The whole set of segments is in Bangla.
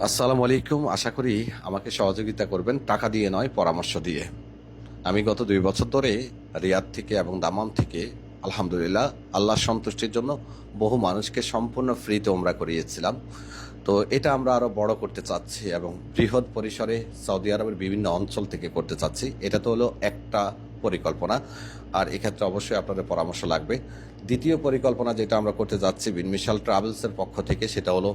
আসসালামু আলাইকুম। আশা করি আমাকে সহযোগিতা করবেন, টাকা দিয়ে নয়, পরামর্শ দিয়ে। আমি গত 2 বছর ধরে রিয়াদ থেকে এবং দামাম থেকে আলহামদুলিল্লাহ আল্লাহর সন্তুষ্টির জন্য বহু মানুষকে সম্পূর্ণ ফ্রিতে ওমরা করিয়েছিলাম। তো এটা আমরা আরো বড় করতে চাচ্ছি এবং বৃহৎ পরিসরে সৌদি আরবের বিভিন্ন অঞ্চল থেকে করতে চাচ্ছি। এটা তো হলো একটা পরিকল্পনা, আর এক্ষেত্রে অবশ্যই আপনাদের পরামর্শ লাগবে। দ্বিতীয় পরিকল্পনা যেটা আমরা করতে যাচ্ছি বিন মিশাল ট্রাভেলসের পক্ষ থেকে, সেটা হলো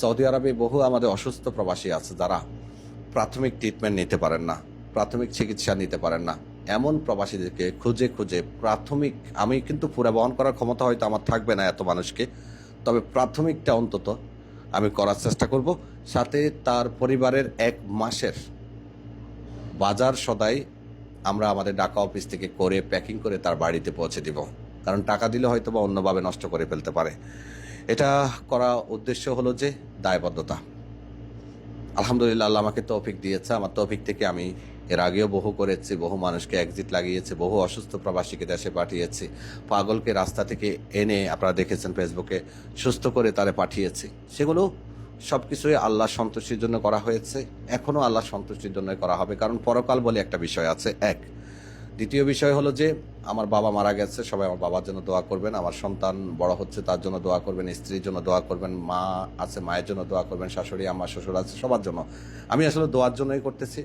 সৌদি আরবে বহু আমাদের অসুস্থ প্রবাসী আছে যারা প্রাথমিক ট্রিটমেন্ট নিতে পারেন না, প্রাথমিক চিকিৎসা নিতে পারেন না। এমন প্রবাসীদেরকে খুঁজে খুঁজে প্রাথমিক, আমি কিন্তু পুরো বহন করার ক্ষমতা হয়তো আমার থাকবে না এত মানুষকে, তবে প্রাথমিকটা অন্তত আমি করার চেষ্টা করব। সাথে তার পরিবারের 1 মাসের বাজার সদাই আমরা আমাদের ঢাকা অফিস থেকে করে প্যাকিং করে তার বাড়িতে পৌঁছে দিব। কারণ টাকা দিলে হয়তো বা অন্যভাবে নষ্ট করে ফেলতে পারে। এটা করা উদ্দেশ্য হলো যে দায়বদ্ধতা। আলহামদুলিল্লাহ আল্লাহ আমাকে তৌফিক দিয়েছে। আমার তৌফিক থেকে আমি এর আগেও বহু করেছি, বহু মানুষকে এক্সিট লাগিয়েছি, বহু অসুস্থ প্রবাসীকে দেশে পাঠিয়েছি, পাগলকে রাস্তা থেকে এনে আপনারা দেখেছেন ফেসবুকে সুস্থ করে তারে পাঠিয়েছি। সেগুলো সব কিছুই আল্লাহ সন্তুষ্টির জন্য করা হয়েছে, এখনও আল্লাহ সন্তুষ্টির জন্য করা হবে, কারণ পরকাল বলে একটা বিষয় আছে। দ্বিতীয় বিষয় হলো যে আমার বাবা মারা গেছে, সবাই আমার বাবার জন্য দোয়া করবেন। আমার সন্তান বড় হচ্ছে, তার জন্য দোয়া করবেন। স্ত্রীর জন্য দোয়া করবেন। মা আছে, মায়ের জন্য দোয়া করবেন। শাশুড়ি, আমার শ্বশুর আছে, সবার জন্য। আমি আসলে দোয়ার জন্যই করতেছি।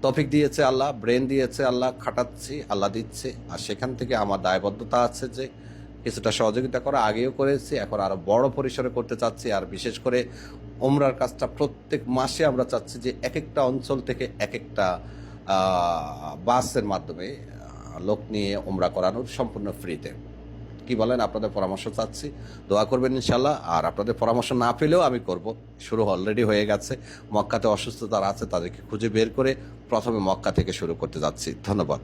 তৌফিক দিয়েছে আল্লাহ, ব্রেন দিয়েছে আল্লাহ, খাটাচ্ছি, আল্লাহ দিচ্ছে। আর সেখান থেকে আমার দায়বদ্ধতা আছে যে কিছুটা সহযোগিতা করা, আগেও করেছি, এখন আরো বড় পরিসরে করতে চাচ্ছি। আর বিশেষ করে ওমরার কাজটা প্রত্যেক মাসে আমরা চাচ্ছি যে এক একটা অঞ্চল থেকে এক একটা বাসের মাধ্যমে লোক নিয়ে ওমরা করানোর সম্পূর্ণ ফ্রিতে। কি বলেন? আপনাদের পরামর্শ চাচ্ছি, দোয়া করবেন ইনশাল্লাহ। আর আপনাদের পরামর্শ না পেলেও আমি করব। শুরু অলরেডি হয়ে গেছে। মক্কাতে অসুস্থতার আছে, তাদেরকে খুঁজে বের করে প্রথমে মক্কা থেকে শুরু করতে যাচ্ছি। ধন্যবাদ।